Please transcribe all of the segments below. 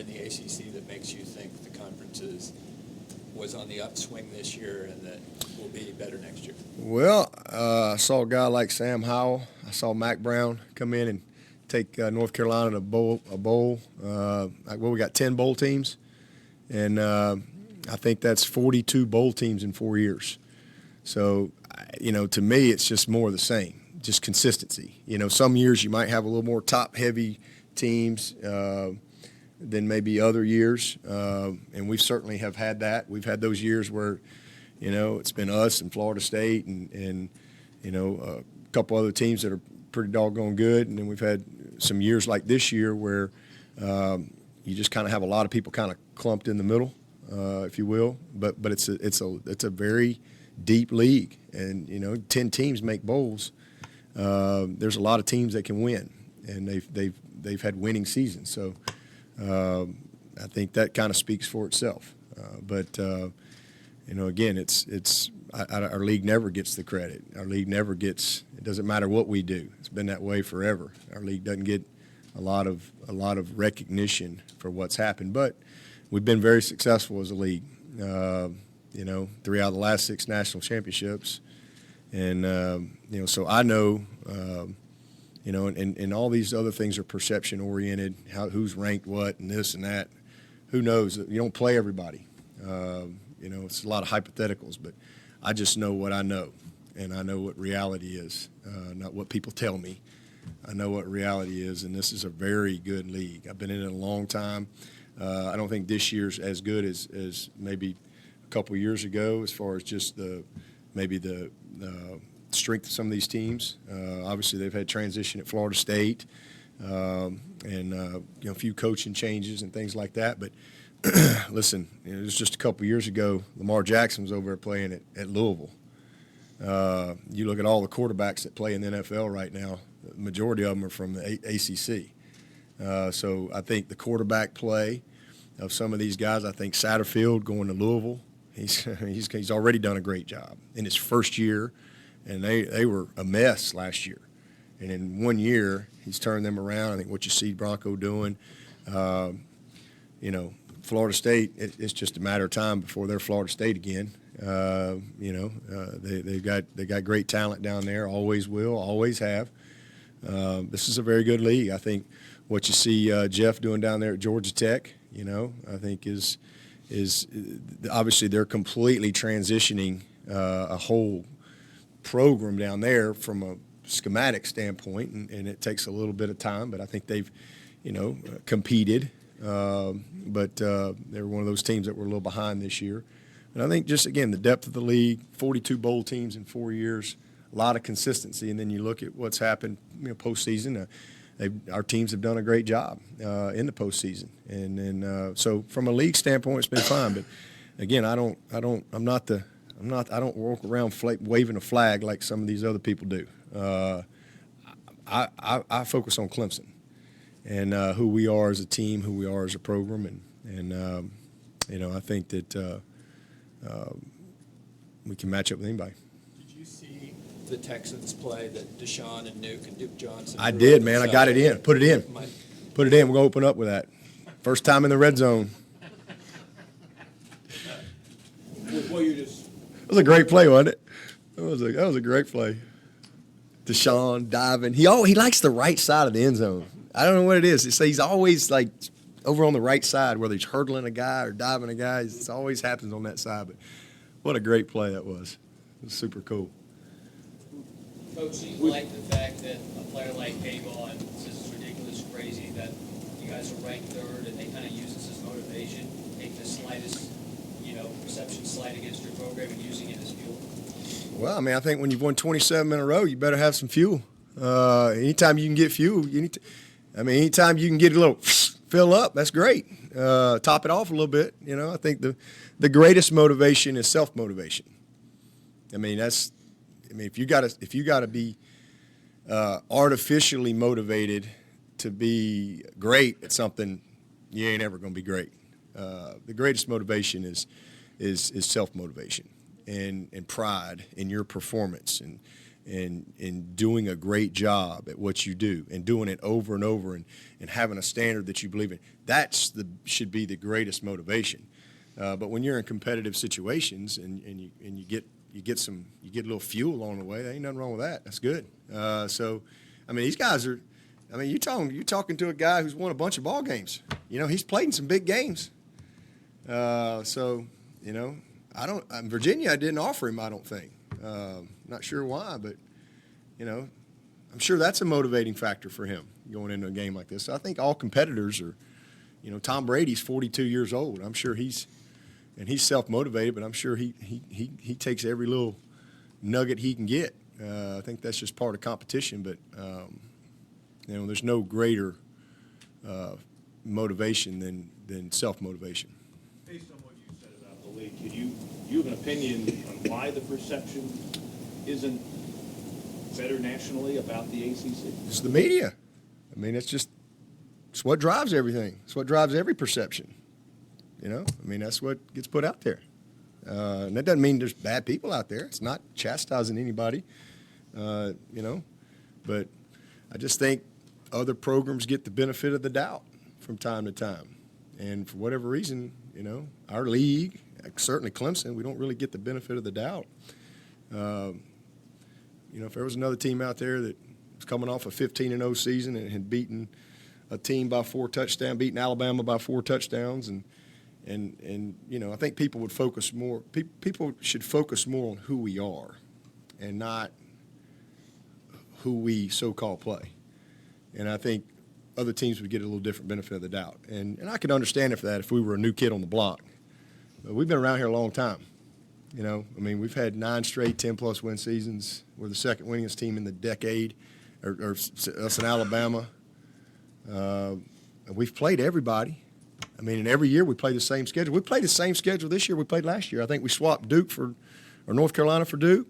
in the ACC that makes you think the conference was on the upswing this year and that will be better next year? Well, I saw a guy like Sam Howell. I saw Mac Brown come in and take North Carolina to a bowl. We got 10 bowl teams, and I think that's 42 bowl teams in 4 years. So, to me, it's just more of the same, just consistency. Some years you might have a little more top-heavy teams than maybe other years, and we certainly have had that. We've had those years where, it's been us and Florida State and a couple other teams that are pretty doggone good, and then we've had some years like this year where you just kind of have a lot of people kind of clumped in the middle, if you will. But it's a very deep league, and 10 teams make bowls. There's a lot of teams that can win, and they've had winning seasons. So I think that kind of speaks for itself. Again, our league never gets the credit. Our league never gets. It doesn't matter what we do. It's been that way forever. Our league doesn't get a lot of recognition for what's happened, but we've been very successful as a league. 3 out of the last 6 national championships, and so I know. And all these other things are perception oriented. Who's ranked what and this and that. Who knows? You don't play everybody. It's a lot of hypotheticals, but I just know what I know, and I know what reality is, not what people tell me. I know what reality is, and this is a very good league. I've been in it a long time. I don't think this year's as good as maybe a couple years ago as far as just the strength of some of these teams. Obviously, they've had transition at Florida State and a few coaching changes and things like that. But listen, it was just a couple years ago, Lamar Jackson was over there playing at Louisville. You look at all the quarterbacks that play in the NFL right now, the majority of them are from the ACC. So I think the quarterback play of some of these guys, I think Satterfield going to Louisville, he's already done a great job in his first year. And they were a mess last year. And in 1 year, he's turned them around. I think what you see Bronco doing, Florida State, it's just a matter of time before they're Florida State again. They got great talent down there, always will, always have. This is a very good league. I think what you see Jeff doing down there at Georgia Tech, I think is obviously they're completely transitioning a whole program down there from a schematic standpoint, and it takes a little bit of time, but I think they've, competed. But they're one of those teams that were a little behind this year. And I think just, again, the depth of the league, 42 bowl teams in 4 years, a lot of consistency. And then you look at what's happened, postseason. Our teams have done a great job in the postseason. And then so from a league standpoint, it's been fine. But again, I don't walk around waving a flag like some of these other people do. I focus on Clemson and who we are as a team, who we are as a program, and I think that we can match up with anybody. Did you see the Texans play that Deshaun and Nuke and Duke Johnson? I did, man. I got it in. Put it in. Put it in. We're going to open up with that. First time in the red zone. It was a great play, wasn't it? That was a great play. Deshaun diving. He likes the right side of the end zone. I don't know what it is. He's always like over on the right side, whether he's hurdling a guy or diving a guy. It always happens on that side. But what a great play that was. It was super cool. Coach, do you like the fact that a player like Avon says it's ridiculous, crazy that you guys are ranked third and they kind of use this as motivation, take the slightest, reception slight against your program and using it as fuel? Well, I think when you've won 27 in a row, you better have some fuel. Anytime you can get fuel, anytime you can get a little fill up, that's great. Top it off a little bit. I think the greatest motivation is self-motivation. If you gotta be artificially motivated to be great at something, you ain't ever gonna be great. The greatest motivation is self-motivation and pride in your performance and doing a great job at what you do and doing it over and over and having a standard that you believe in. Should be the greatest motivation. But when you're in competitive situations and you get a little fuel along the way, there ain't nothing wrong with that. That's good. So, I mean, these guys are. I mean, you're talking to a guy who's won a bunch of ball games. You know, he's played in some big games. So, you know, Virginia, I didn't offer him, I don't think. Not sure why, but, you know, I'm sure that's a motivating factor for him going into a game like this. So I think all competitors are, you know, Tom Brady's 42 years old. I'm sure he's self-motivated, but I'm sure he takes every little nugget he can get. I think that's just part of competition, but, you know, there's no greater motivation than self-motivation. Based on what you said about the league, do you have an opinion on why the perception isn't better nationally about the ACC? It's the media. I mean, it's what drives everything. It's what drives every perception. You know, I mean, that's what gets put out there. And that doesn't mean there's bad people out there. It's not chastising anybody, you know. But I just think other programs get the benefit of the doubt from time to time. And for whatever reason, you know, our league, certainly Clemson, we don't really get the benefit of the doubt. You know, if there was another team out there that was coming off a 15-0 season and had beaten a team by 4 touchdowns, beaten Alabama by 4 touchdowns, and you know, I think people would focus more. People should focus more on who we are, and not who we so-called play. And I think other teams would get a little different benefit of the doubt. And I could understand it for that if we were a new kid on the block. But we've been around here a long time. You know, I mean, we've had 9 straight 10-plus win seasons. We're the second winningest team in the decade, or us in Alabama. We've played everybody. I mean, and every year we play the same schedule. We played the same schedule this year we played last year. I think we swapped North Carolina for Duke.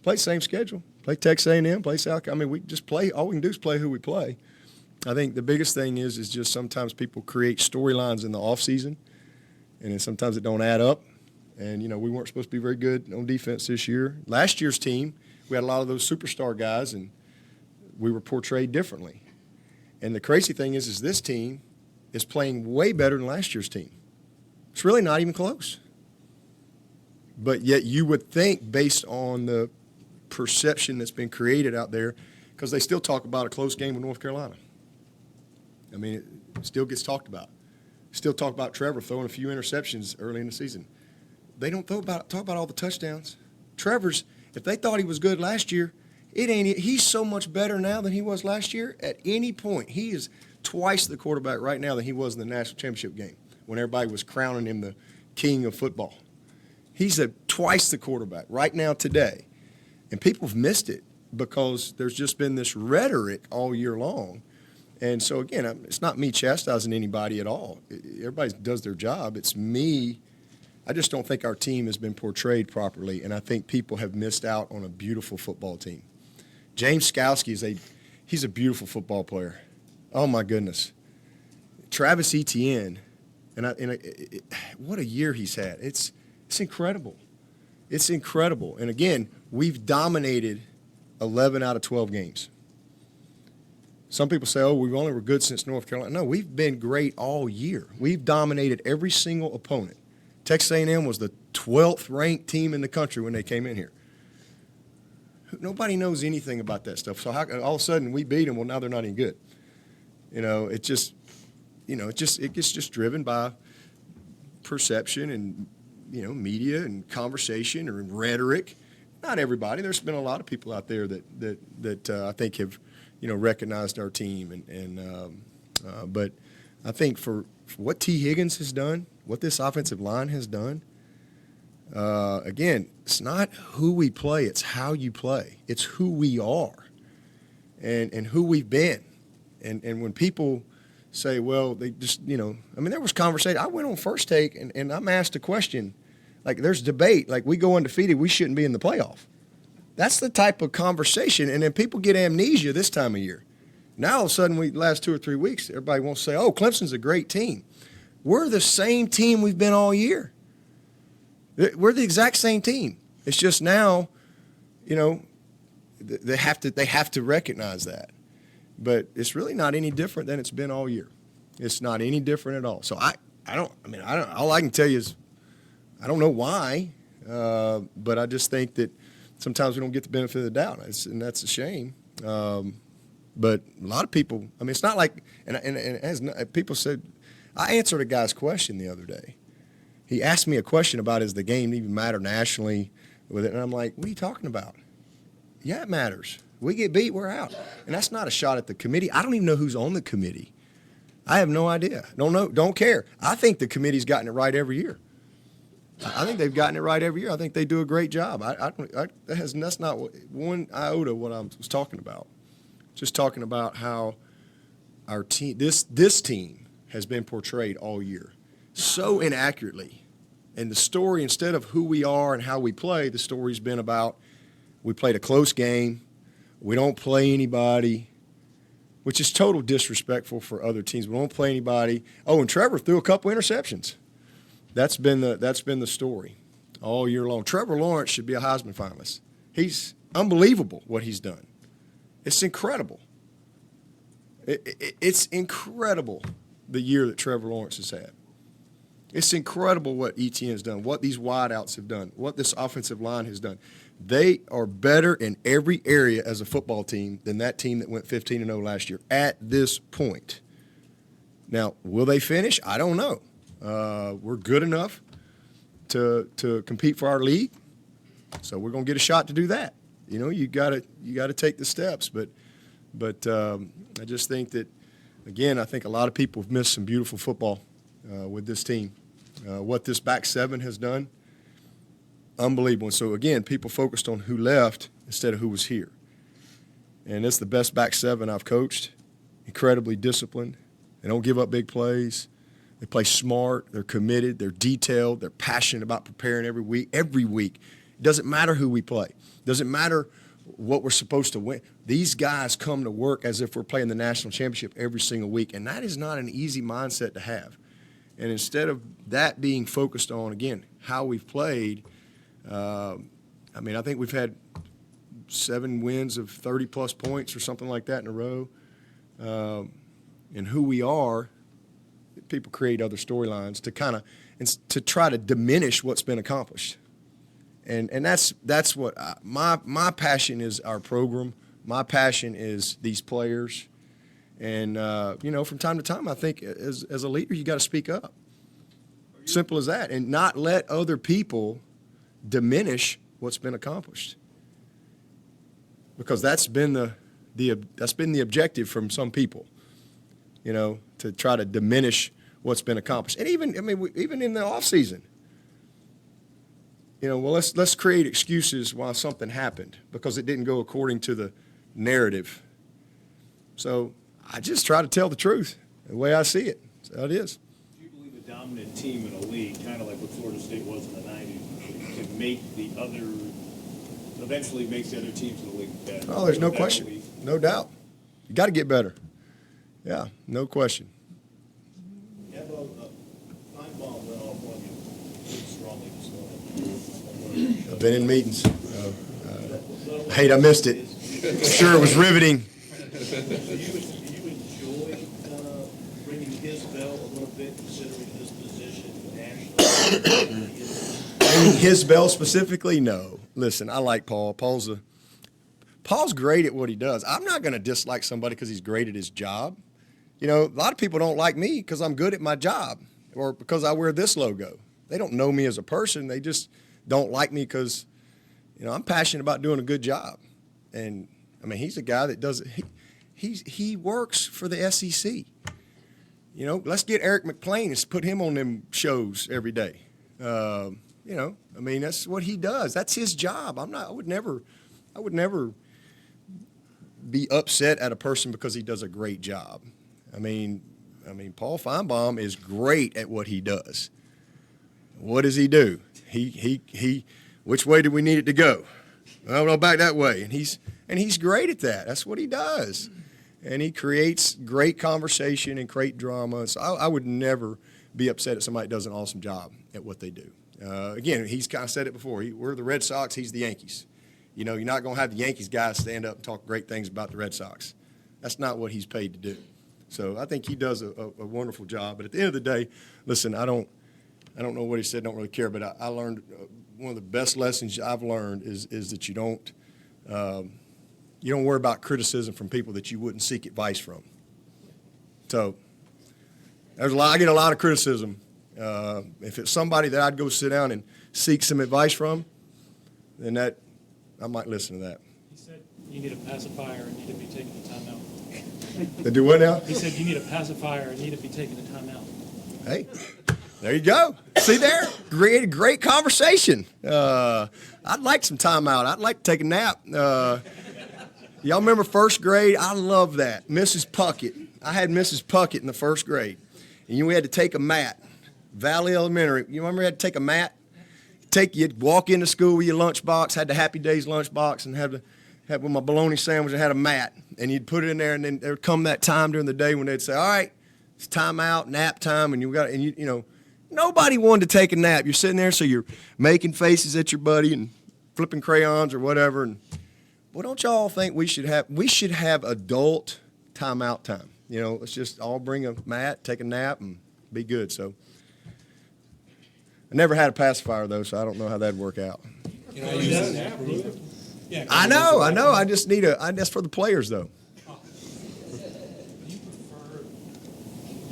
Played the same schedule. Play Texas A&M, play South Carolina. I mean, we just play. All we can do is play who we play. I think the biggest thing is just sometimes people create storylines in the offseason, and then sometimes it don't add up. And, you know, we weren't supposed to be very good on defense this year. Last year's team, we had a lot of those superstar guys, and we were portrayed differently. And the crazy thing is this team is playing way better than last year's team. It's really not even close. But yet you would think, based on the perception that's been created out there, because they still talk about a close game with North Carolina. I mean, it still gets talked about. Still talk about Trevor throwing a few interceptions early in the season. They don't talk about all the touchdowns. Trevor's, if they thought he was good last year, he's so much better now than he was last year. At any point, he is twice the quarterback right now than he was in the national championship game when everybody was crowning him the king of football. He's twice the quarterback right now today. And people have missed it because there's just been this rhetoric all year long. And so, again, it's not me chastising anybody at all. Everybody does their job. It's me. I just don't think our team has been portrayed properly, and I think people have missed out on a beautiful football team. James Skalski he's a beautiful football player. Oh, my goodness. Travis Etienne, what a year he's had. It's incredible. It's incredible. And, again, we've dominated 11 out of 12 games. Some people say, we only were good since North Carolina. No, we've been great all year. We've dominated every single opponent. Texas A&M was the 12th ranked team in the country when they came in here. Nobody knows anything about that stuff. So how, all of a sudden we beat them? Well, now they're not any good. You know, it gets just driven by perception and, you know, media and conversation or rhetoric. Not everybody. There's been a lot of people out there that I think have, you know, recognized our team but I think for what T. Higgins has done, what this offensive line has done, again, it's not who we play, it's how you play. It's who we are and who we've been. And when people say, well, they just, you know, I mean, there was conversation. I went on First Take and I'm asked a question. Like, there's debate. Like, we go undefeated, we shouldn't be in the playoff. That's the type of conversation. And then people get amnesia this time of year. Now, all of a sudden, last 2 or 3 weeks, everybody wants to say, Clemson's a great team. We're the same team we've been all year. We're the exact same team. It's just now, you know, they have to recognize that. But it's really not any different than it's been all year. It's not any different at all. So all I can tell you is I don't know why, but I just think that sometimes we don't get the benefit of the doubt, and that's a shame. But a lot of people, I mean, it's not like, and as people said, I answered a guy's question the other day. He asked me a question about, does the game even matter nationally with it? And I'm like, what are you talking about? Yeah, it matters. We get beat, we're out. And that's not a shot at the committee. I don't even know who's on the committee. I have no idea. Don't know. Don't care. I think the committee's gotten it right every year. I think they've gotten it right every year. I think they do a great job. That's not one iota what I was talking about. Just talking about how our team, this team, has been portrayed all year so inaccurately. And the story, instead of who we are and how we play, the story's been about we played a close game, we don't play anybody, which is total disrespectful for other teams. We don't play anybody. Oh, and Trevor threw a couple interceptions. That's been the story all year long. Trevor Lawrence should be a Heisman finalist. He's unbelievable what he's done. It's incredible. It's incredible the year that Trevor Lawrence has had. It's incredible what ETN has done, what these wideouts have done, what this offensive line has done. They are better in every area as a football team than that team that went 15-0 last year at this point. Now, will they finish? I don't know. We're good enough to compete for our league, so we're going to get a shot to do that. You know, you got to take the steps, but I just think that, again, I think a lot of people have missed some beautiful football with this team. What this back seven has done, unbelievable. And so, again, people focused on who left instead of who was here. And it's the best back seven I've coached, incredibly disciplined. They don't give up big plays. They play smart. They're committed. They're detailed. They're passionate about preparing every week. Every week. It doesn't matter who we play. It doesn't matter what we're supposed to win. These guys come to work as if we're playing the national championship every single week, and that is not an easy mindset to have. And instead of that being focused on, again, how we've played, I think we've had 7 wins of 30-plus points or something like that in a row. And who we are, people create other storylines to try to diminish what's been accomplished. And that's what my passion is. Our program, my passion is these players, and from time to time, I think as a leader, you got to speak up. Simple as that, and not let other people diminish what's been accomplished, because that's been the objective from some people, to try to diminish what's been accomplished, and even in the off season. Let's create excuses why something happened because it didn't go according to the narrative. So I just try to tell the truth, the way I see it. That's how it is. Do you believe a dominant team in a league, kind of like what Florida State was in the 90s, eventually makes the other teams in the league better? Oh, there's no question. No doubt. You got to get better. Yeah, no question. Yeah, well, Feinbaum went off on you pretty strongly this morning. I've been in meetings. I missed it. Sure, it was riveting. Do you enjoy ringing his bell a little bit, considering his position nationally? His bell specifically? No. Listen, I like Paul. Paul's great at what he does. I'm not going to dislike somebody because he's great at his job. A lot of people don't like me because I'm good at my job or because I wear this logo. They don't know me as a person. They just don't like me because, I'm passionate about doing a good job. And, he's a guy that does it. He works for the SEC. Let's get Eric McClain and put him on them shows every day. That's what he does. That's his job. I would never be upset at a person because he does a great job. Paul Feinbaum is great at what he does. What does he do? Which way do we need it to go? Well, back that way. And he's great at that. That's what he does. And he creates great conversation and great drama. So I would never be upset if somebody does an awesome job at what they do. Again, he's kind of said it before. We're the Red Sox. He's the Yankees. You know, you're not going to have the Yankees guys stand up and talk great things about the Red Sox. That's not what he's paid to do. So I think he does a wonderful job. But at the end of the day, listen, I don't know what he said, don't really care, but I learned one of the best lessons I've learned is that you don't worry about criticism from people that you wouldn't seek advice from. So I get a lot of criticism. If it's somebody that I'd go sit down and seek some advice from, then I might listen to that. He said you need a pacifier and need to be taking a timeout. They do what now? He said you need a pacifier and need to be taking a timeout. Hey, there you go. See there? Great conversation. I'd like some timeout. I'd like to take a nap. Y'all remember first grade? I love that. Mrs. Puckett. I had Mrs. Puckett in the first grade. And we had to take a mat. Valley Elementary. You remember you had to take a mat? You'd walk into school with your lunchbox, had the Happy Days lunchbox, and had with my bologna sandwich, and had a mat. And you'd put it in there, and then there would come that time during the day when they'd say, all right, it's time out, nap time, and you know, nobody wanted to take a nap. You're sitting there, so you're making faces at your buddy and flipping crayons or whatever. And well, don't y'all think we should have adult timeout time? You know, let's just all bring a mat, take a nap, and be good. So I never had a pacifier though, so I don't know how that'd work out. You know, I use I know. I just need that's for the players though.